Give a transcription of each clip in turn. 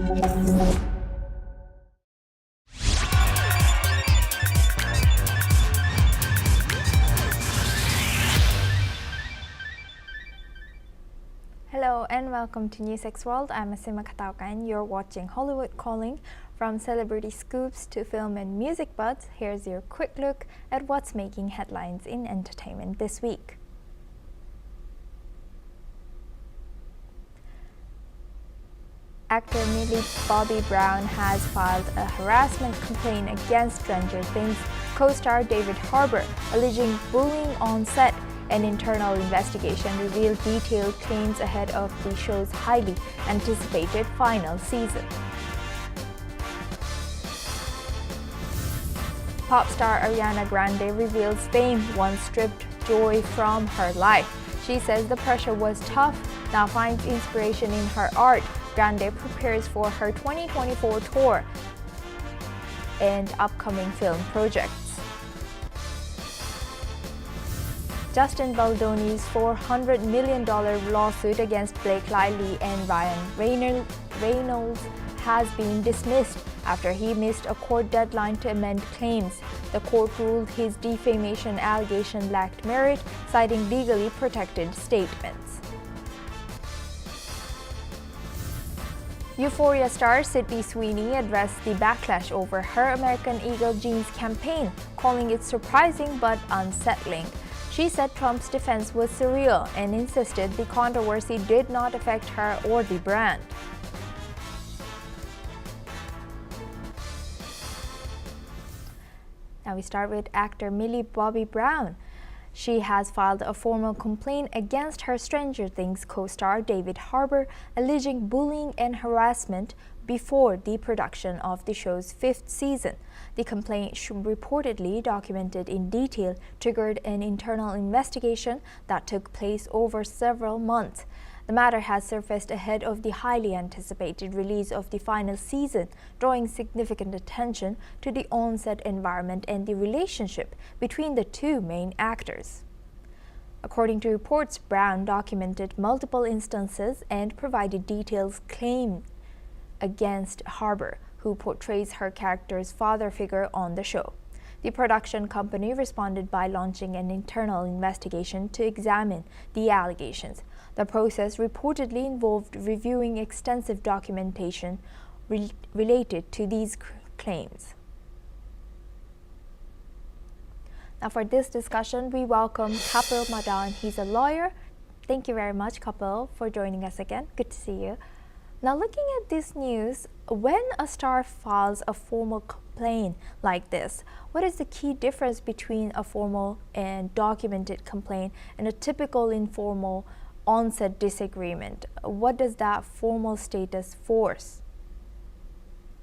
Hello and welcome to NewsX World. I'm Asima Khatauka and you're watching Hollywood Calling. From celebrity scoops to film and music buzz, here's your quick look at what's making headlines in entertainment this week. Actor Millie Bobby Brown has filed a harassment complaint against Stranger Things co-star David Harbour, alleging bullying on set. An internal investigation revealed detailed claims ahead of the show's highly anticipated final season. Pop star Ariana Grande reveals fame once stripped joy from her life. She says the pressure was tough, now finds inspiration in her art. Grande prepares for her 2024 tour and upcoming film projects. Justin Baldoni's $400 million lawsuit against Blake Lively and Ryan Reynolds has been dismissed after he missed a court deadline to amend claims. The court ruled his defamation allegation lacked merit, citing legally protected statements. Euphoria star Sydney Sweeney addressed the backlash over her American Eagle jeans campaign, calling it surprising but unsettling. She said Trump's defense was surreal and insisted the controversy did not affect her or the brand. Now we start with actor Millie Bobby Brown. She has filed a formal complaint against her Stranger Things co-star David Harbour, alleging bullying and harassment before the production of the show's 5th season. The complaint, reportedly documented in detail, triggered an internal investigation that took place over several months. The matter has surfaced ahead of the highly anticipated release of the final season, drawing significant attention to the on-set environment and the relationship between the two main actors. According to reports, Brown documented multiple instances and provided details claimed against Harbour, who portrays her character's father figure on the show. The production company responded by launching an internal investigation to examine the allegations. The process reportedly involved reviewing extensive documentation related to these claims. Now for this discussion, we welcome Kapil Madan. He's a lawyer. Thank you very much, Kapil, for joining us again. Good to see you. Now looking at this news, when a star files a formal complaint like this, what is the key difference between a formal and documented complaint and a typical informal on-set disagreement? What does that formal status force?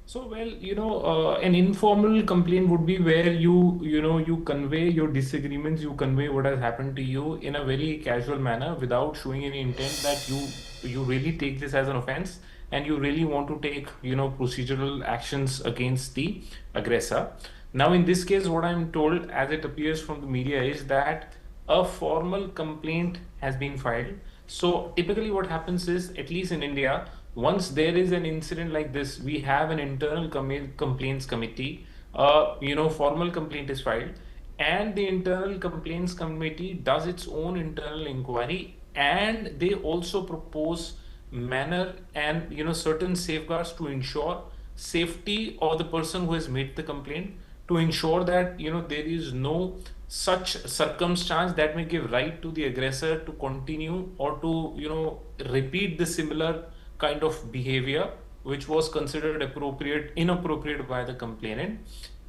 So, well, an informal complaint would be where you convey your disagreements, you convey what has happened to you in a very casual manner without showing any intent that you really take this as an offense and you really want to take, procedural actions against the aggressor. Now, in this case, what I'm told, as it appears from the media, is that a formal complaint has been filed. So, typically what happens is, at least in India, once there is an incident like this, we have an internal complaints committee. Formal complaint is filed, and the internal complaints committee does its own internal inquiry, and they also propose manner and certain safeguards to ensure safety of the person who has made the complaint, to ensure that there is no such circumstance that may give right to the aggressor to continue or to repeat the similar kind of behavior which was considered inappropriate by the complainant.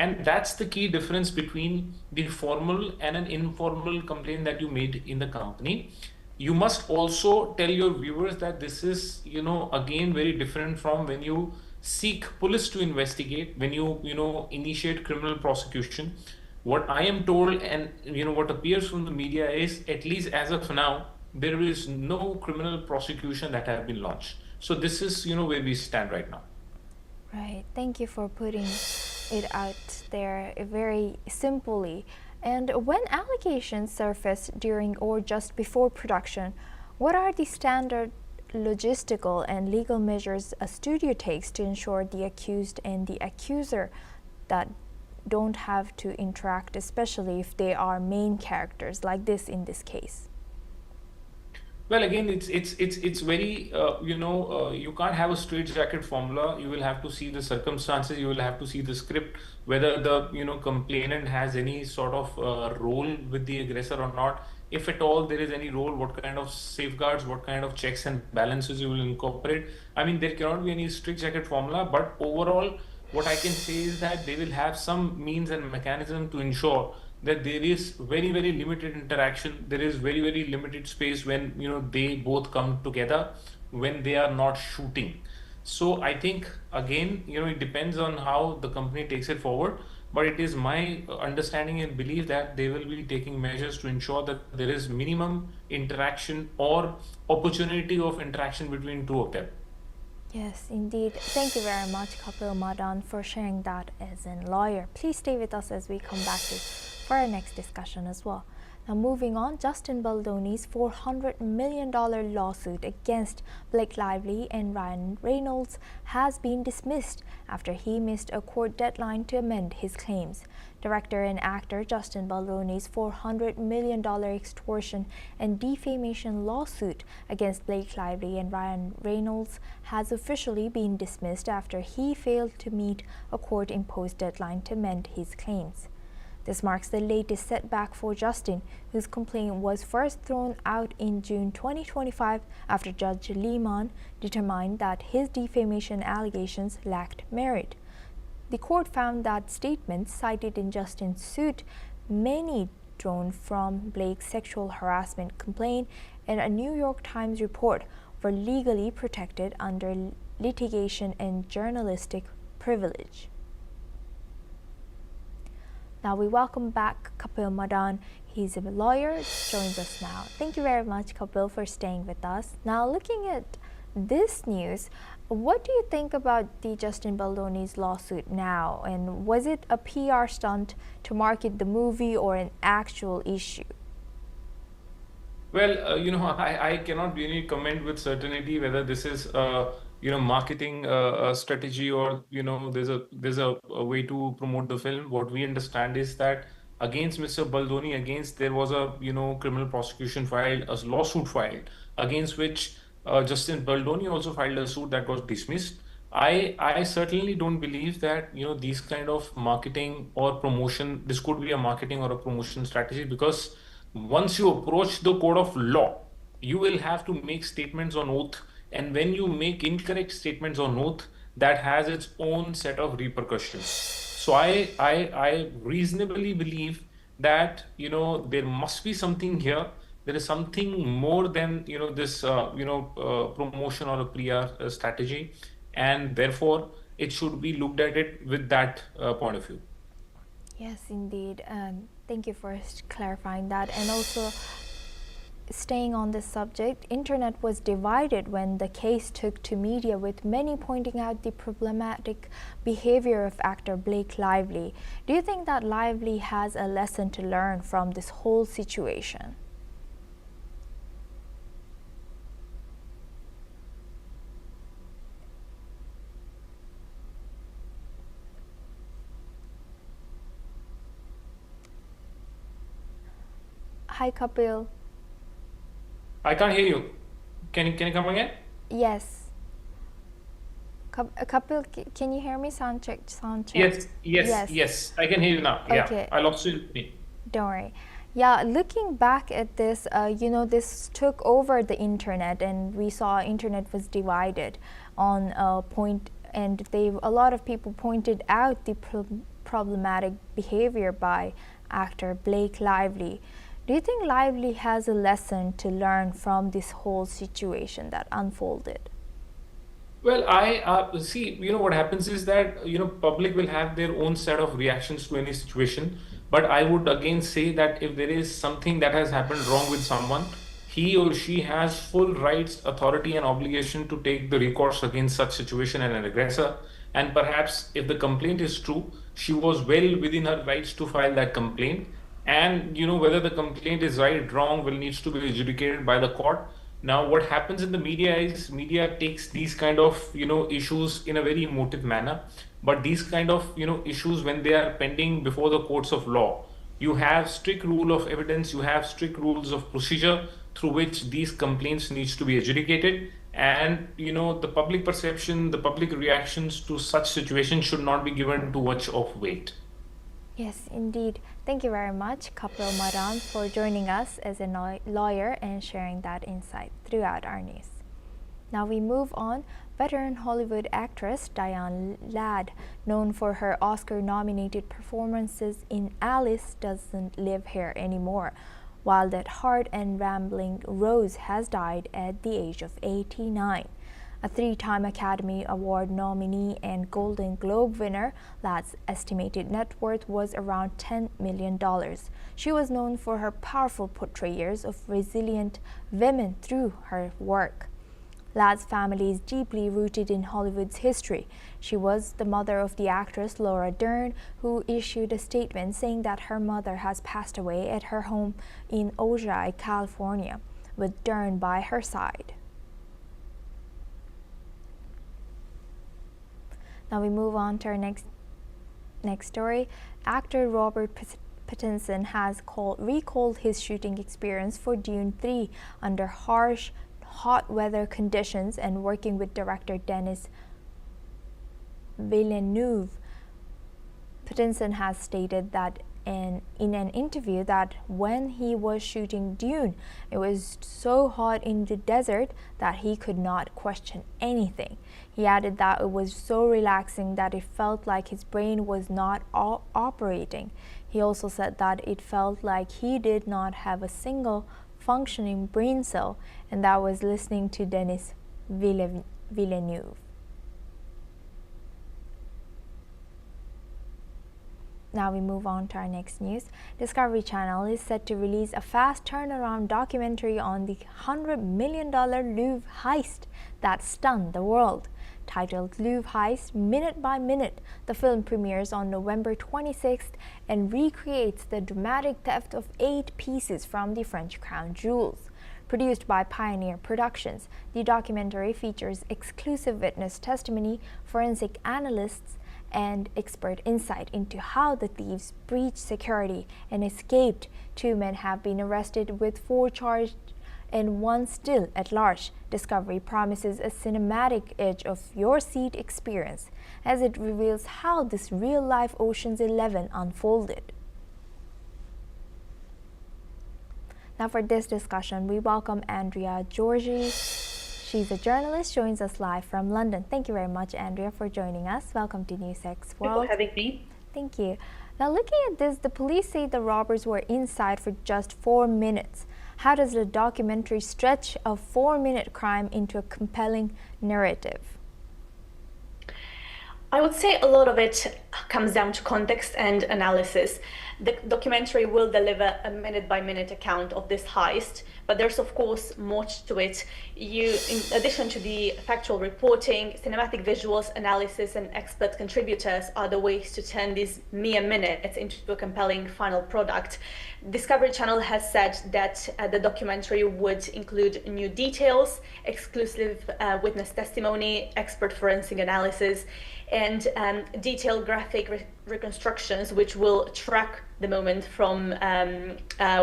And that's the key difference between the formal and an informal complaint that you made in the company. You must also tell your viewers that this is again very different from when you seek police to investigate, when you initiate criminal prosecution. What I am told and what appears from the media is, at least as of now, there is no criminal prosecution that have been launched. So this is where we stand right now. Right. Thank you for putting it out there very simply. And when allegations surface during or just before production, what are the standard logistical and legal measures a studio takes to ensure the accused and the accuser that don't have to interact, especially if they are main characters like this in this case? Well, again, it's very you can't have a straitjacket formula. You will have to see the circumstances. You will have to see the script, whether the complainant has any sort of role with the aggressor or not. If at all there is any role, what kind of safeguards, what kind of checks and balances you will incorporate. I mean, there cannot be any straitjacket formula, but overall, what I can say is that they will have some means and mechanism to ensure that there is very very limited interaction, there is very very limited space when they both come together when they are not shooting. So I think again it depends on how the company takes it forward, but it is my understanding and belief that they will be taking measures to ensure that there is minimum interaction or opportunity of interaction between two of them. Yes, indeed. Thank you very much, Kapil Madan, for sharing that as a lawyer. Please stay with us as we come back for our next discussion as well. Now, moving on, Justin Baldoni's $400 million lawsuit against Blake Lively and Ryan Reynolds has been dismissed after he missed a court deadline to amend his claims. Director and actor Justin Baldoni's $400 million extortion and defamation lawsuit against Blake Lively and Ryan Reynolds has officially been dismissed after he failed to meet a court-imposed deadline to amend his claims. This marks the latest setback for Justin, whose complaint was first thrown out in June 2025 after Judge Lehman determined that his defamation allegations lacked merit. The court found that statements cited in Justin's suit, many drawn from Blake's sexual harassment complaint and a New York Times report, were legally protected under litigation and journalistic privilege. Now we welcome back Kapil Madan. He's a lawyer, joins us now. Thank you very much, Kapil, for staying with us. Now, looking at this news, what do you think about the Justin Baldoni's lawsuit now? And was it a PR stunt to market the movie or an actual issue? Well, I cannot really comment with certainty whether this is marketing strategy or there's a way to promote the film. What we understand is that against Mr. Baldoni, there was a criminal prosecution filed, a lawsuit filed, against which Justin Baldoni also filed a suit that was dismissed. I certainly don't believe that these kind of marketing or promotion, this could be a marketing or a promotion strategy, because once you approach the code of law, you will have to make statements on oath, and when you make incorrect statements on oath, that has its own set of repercussions. So I reasonably believe that there must be something here. There is something more than this promotion or a PR strategy, and therefore it should be looked at it with that point of view. Yes, indeed. Thank you for clarifying that. And also, staying on this subject, internet was divided when the case took to media, with many pointing out the problematic behavior of actor Blake Lively. Do you think that Lively has a lesson to learn from this whole situation? Hi, Kapil. I can't hear you. Can you come again? Yes. Kapil, can you hear me? Sound check, sound check. Yes. I can hear you now. Okay. Yeah, I lost you. Don't worry. Yeah, looking back at this, this took over the internet, and we saw internet was divided on a point, and a lot of people pointed out the problematic behavior by actor Blake Lively. Do you think Lively has a lesson to learn from this whole situation that unfolded? Well, I see, what happens is that, public will have their own set of reactions to any situation. But I would again say that if there is something that has happened wrong with someone, he or she has full rights, authority, and obligation to take the recourse against such situation and an aggressor. And perhaps if the complaint is true, she was well within her rights to file that complaint. And whether the complaint is right, wrong, will needs to be adjudicated by the court. Now, what happens in the media is media takes these kind of, issues in a very emotive manner. But these kind of, issues, when they are pending before the courts of law, you have strict rule of evidence, you have strict rules of procedure through which these complaints needs to be adjudicated. And, the public perception, the public reactions to such situations should not be given too much of weight. Yes, indeed. Thank you very much, Kapil Maran, for joining us as a lawyer and sharing that insight throughout our news. Now we move on. Veteran Hollywood actress Diane Ladd, known for her Oscar-nominated performances in Alice, doesn't live here anymore, while that hard and rambling Rose has died at the age of 89. A three-time Academy Award nominee and Golden Globe winner, Ladd's estimated net worth was around $10 million. She was known for her powerful portrayals of resilient women through her work. Ladd's family is deeply rooted in Hollywood's history. She was the mother of the actress Laura Dern, who issued a statement saying that her mother has passed away at her home in Ojai, California, with Dern by her side. Now we move on to our next story. Actor Robert Pattinson has recalled his shooting experience for Dune 3 under harsh, hot weather conditions and working with director Denis Villeneuve. Pattinson has stated that in an interview that when he was shooting Dune, it was so hot in the desert that he could not question anything. He added that it was so relaxing that it felt like his brain was not operating. He also said that it felt like he did not have a single functioning brain cell, and that was listening to Denis Villeneuve. Now we move on to our next news. Discovery Channel is set to release a fast turnaround documentary on the $100 million Louvre heist that stunned the world. Titled Louvre Heist Minute by Minute, the film premieres on November 26th and recreates the dramatic theft of 8 pieces from the French crown jewels. Produced by Pioneer Productions, the documentary features exclusive witness testimony, forensic analysts, and expert insight into how the thieves breached security and escaped. 2 men have been arrested with 4 charged and 1 still at large. Discovery promises a cinematic edge of your seat experience as it reveals how this real-life Ocean's 11 unfolded. Now for this discussion, we welcome Andrea Georgi. She's a journalist, joins us live from London. Thank you very much, Andrea, for joining us. Welcome to NewsX World. Thank you for having me. Thank you. Now, looking at this, the police say the robbers were inside for just 4 minutes. How does the documentary stretch a 4-minute crime into a compelling narrative? I would say a lot of it comes down to context and analysis. The documentary will deliver a minute-by-minute account of this heist, but there's of course more to it. In addition to the factual reporting, cinematic visuals, analysis, and expert contributors are the ways to turn these mere minutes into a compelling final product. Discovery Channel has said that the documentary would include new details, exclusive witness testimony, expert forensic analysis, and detailed graphic reconstructions which will track the moment from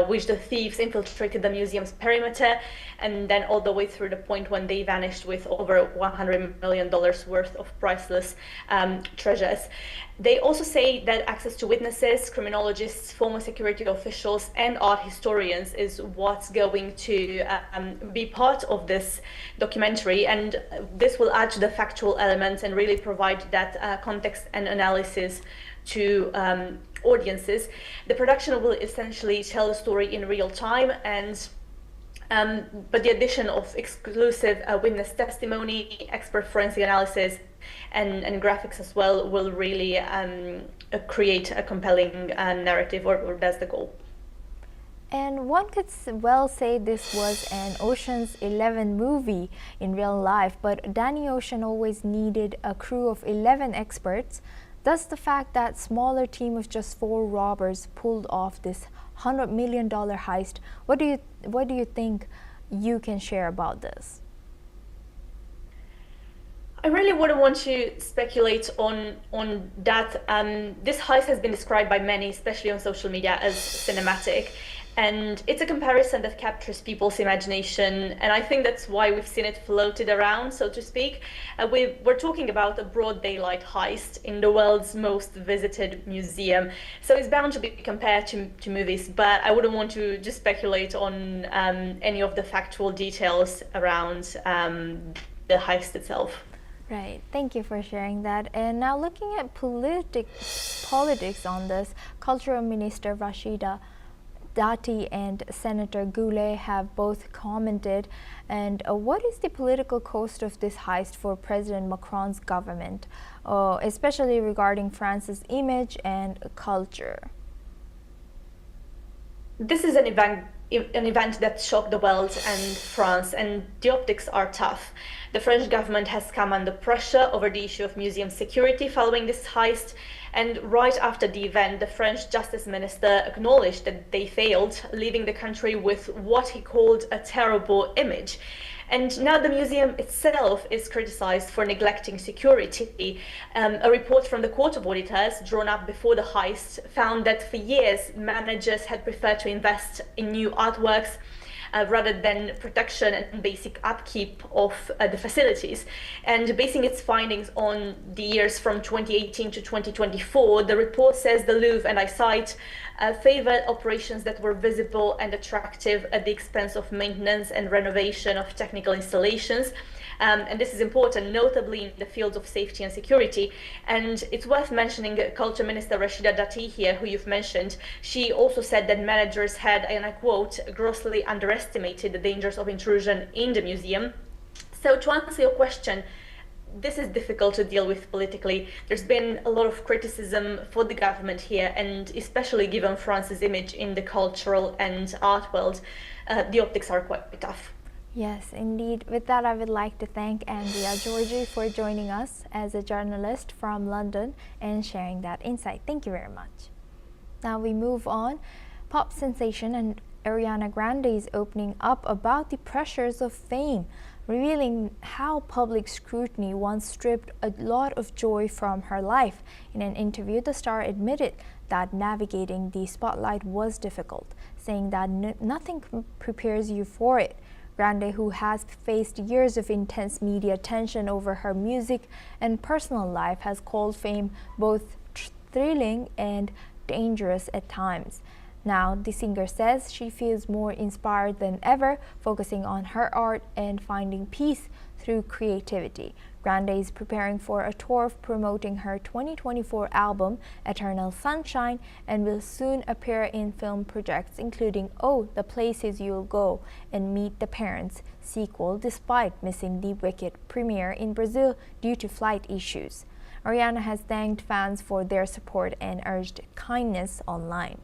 which the thieves infiltrated the museum's perimeter and then all the way through the point when they vanished with over $100 million worth of priceless treasures. They also say that access to witnesses, criminologists, former security officials, and art historians is what's going to be part of this documentary, and this will add to the factual elements and really provide that context and analysis to audiences. The production will essentially tell the story in real time, and but the addition of exclusive witness testimony, expert forensic analysis, and graphics as well will really create a compelling narrative, or that's the goal. And one could well say this was an Ocean's 11 movie in real life, but Danny Ocean always needed a crew of 11 experts. Thus, the fact that smaller team of just 4 robbers pulled off this $100 million heist, what do you think, you can share about this? I really wouldn't want to speculate on that. This heist has been described by many, especially on social media, as cinematic. And it's a comparison that captures people's imagination. And I think that's why we've seen it floated around, so to speak. We're talking about a broad daylight heist in the world's most visited museum. So it's bound to be compared to movies, but I wouldn't want to just speculate on any of the factual details around the heist itself. Right. Thank you for sharing that. And now looking at politics on this, Cultural Minister Rashida Dati and Senator Goulet have both commented. And what is the political cost of this heist for President Macron's government, especially regarding France's image and culture? This is an event that shocked the world and France, and the optics are tough. The French government has come under pressure over the issue of museum security following this heist, and right after the event, the French Justice Minister acknowledged that they failed, leaving the country with what he called a terrible image. And now the museum itself is criticized for neglecting security. A report from the Court of Auditors, drawn up before the heist, found that for years managers had preferred to invest in new artworks rather than protection and basic upkeep of the facilities. And basing its findings on the years from 2018 to 2024, the report says the Louvre, and I cite, favored operations that were visible and attractive at the expense of maintenance and renovation of technical installations. And this is important, notably in the fields of safety and security. And it's worth mentioning Culture Minister Rashida Dati here, who you've mentioned. She also said that managers had, and I quote, grossly underestimated the dangers of intrusion in the museum. So to answer your question, this is difficult to deal with politically. There's been a lot of criticism for the government here, and especially given France's image in the cultural and art world, the optics are quite tough. Yes, indeed. With that, I would like to thank Andrea Georgi for joining us as a journalist from London and sharing that insight. Thank you very much. Now we move on. Pop sensation and Ariana Grande is opening up about the pressures of fame, revealing how public scrutiny once stripped a lot of joy from her life. In an interview, the star admitted that navigating the spotlight was difficult, saying that nothing prepares you for it. Grande, who has faced years of intense media attention over her music and personal life, has called fame both thrilling and dangerous at times. Now, the singer says she feels more inspired than ever, focusing on her art and finding peace through creativity. Grande is preparing for a tour promoting her 2024 album, Eternal Sunshine, and will soon appear in film projects including Oh, the Places You'll Go and Meet the Parents sequel, despite missing the Wicked premiere in Brazil due to flight issues. Ariana has thanked fans for their support and urged kindness online.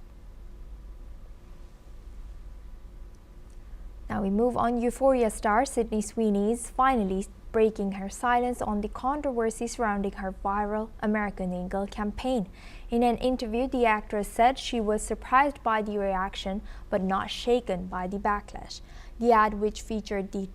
Now we move on. Euphoria star Sydney Sweeney is finally breaking her silence on the controversy surrounding her viral American Eagle campaign. In an interview, the actress said she was surprised by the reaction but not shaken by the backlash. The ad, which featured the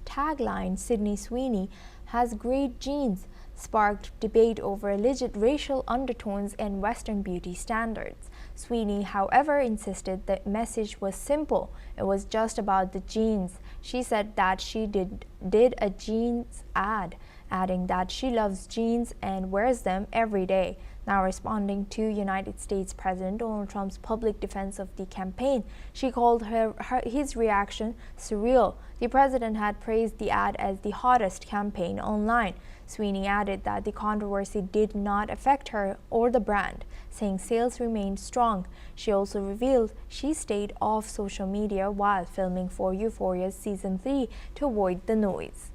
tagline "Sydney Sweeney has great genes," sparked debate over alleged racial undertones and Western beauty standards. Sweeney, however, insisted the message was simple. It was just about the jeans. She said that she did a jeans ad, adding that she loves jeans and wears them every day. Now responding to United States President Donald Trump's public defense of the campaign, she called his reaction surreal. The president had praised the ad as the hottest campaign online. Sweeney added that the controversy did not affect her or the brand, saying sales remained strong. She also revealed she stayed off social media while filming for Euphoria's Season 3 to avoid the noise.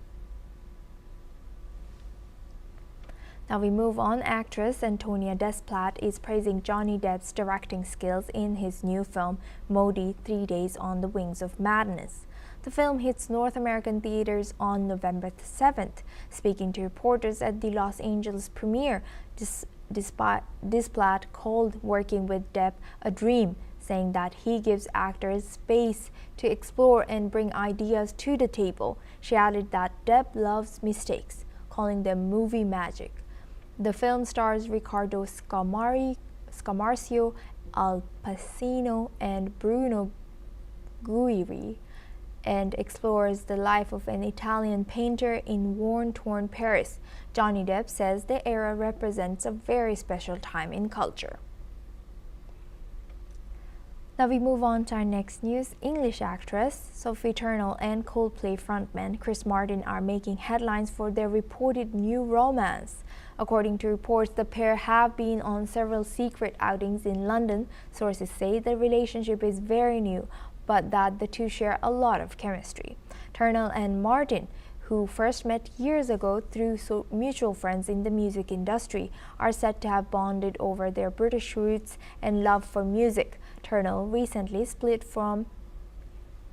Now we move on. Actress Antonia Desplat is praising Johnny Depp's directing skills in his new film, Modi: 3 Days on the Wings of Madness. The film hits North American theaters on November 7th. Speaking to reporters at the Los Angeles premiere, Desplat called working with Depp a dream, saying that he gives actors space to explore and bring ideas to the table. She added that Depp loves mistakes, calling them movie magic. The film stars Riccardo Scamarcio, Al Pacino, and Bruno Guiri, and explores the life of an Italian painter in war-torn Paris. Johnny Depp says the era represents a very special time in culture. Now we move on to our next news. English actress Sophie Turner and Coldplay frontman Chris Martin are making headlines for their reported new romance. According to reports, the pair have been on several secret outings in London. Sources say the relationship is very new, but that the two share a lot of chemistry. Turner and Martin, who first met years ago through mutual friends in the music industry, are said to have bonded over their British roots and love for music. Turner recently split from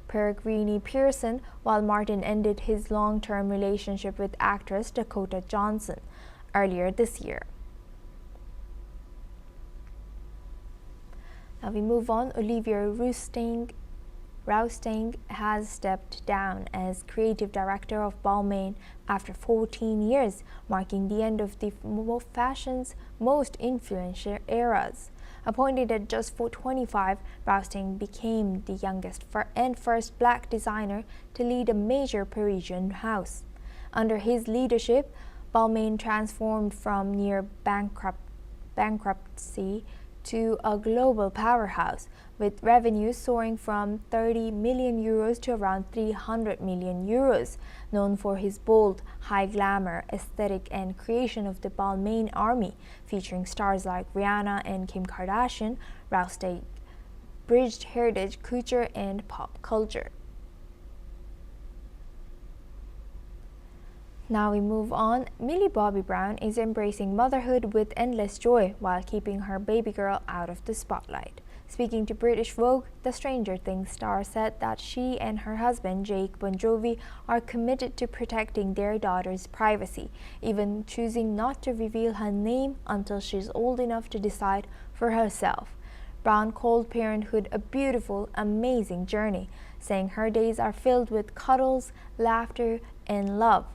Peregrine Pearson, while Martin ended his long-term relationship with actress Dakota Johnson earlier this year. Now we move on. Olivier Rousteing has stepped down as creative director of Balmain after 14 years, marking the end of the fashion's most influential eras. Appointed at just 25, Rousteing became the youngest and first black designer to lead a major Parisian house. Under his leadership, Balmain transformed from near bankruptcy to a global powerhouse, with revenues soaring from 30 million euros to around 300 million euros. Known for his bold, high glamour aesthetic and creation of the Balmain army, featuring stars like Rihanna and Kim Kardashian, Rousteing bridged heritage, couture, and pop culture. Now we move on. Millie Bobby Brown is embracing motherhood with endless joy while keeping her baby girl out of the spotlight. Speaking to British Vogue, the Stranger Things star said that she and her husband, Jake Bon Jovi, are committed to protecting their daughter's privacy, even choosing not to reveal her name until she's old enough to decide for herself. Brown called parenthood a beautiful, amazing journey, saying her days are filled with cuddles, laughter, and love.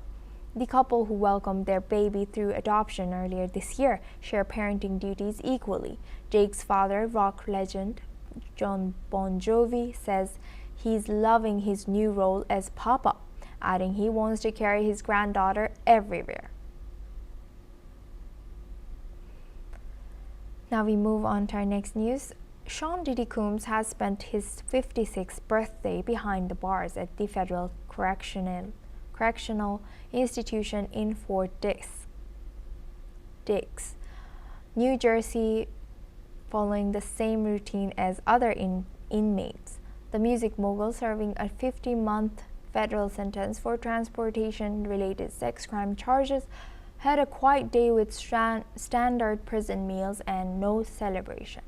The couple, who welcomed their baby through adoption earlier this year, share parenting duties equally. Jake's father, rock legend Jon Bon Jovi, says he's loving his new role as Papa, adding he wants to carry his granddaughter everywhere. Now we move on to our next news. Sean Diddy Combs has spent his 56th birthday behind the bars at the Federal Correctional Institution in Fort Dix, New Jersey, following the same routine as other inmates. The music mogul, serving a 50-month federal sentence for transportation-related sex crime charges, had a quiet day with standard prison meals and no celebration.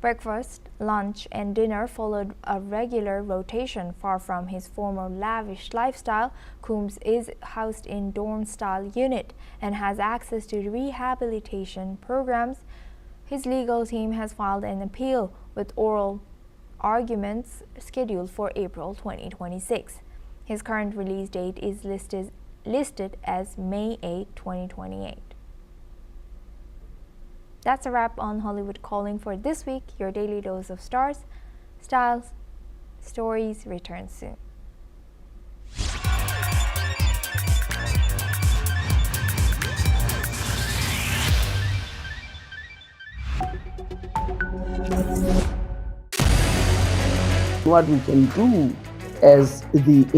Breakfast, lunch, and dinner followed a regular rotation. Far from his former lavish lifestyle, Combs is housed in dorm-style unit and has access to rehabilitation programs. His legal team has filed an appeal, with oral arguments scheduled for April 2026. His current release date is listed as May 8, 2028. That's a wrap on Hollywood Calling for this week. Your daily dose of stars, styles, stories returns soon. What we can do as the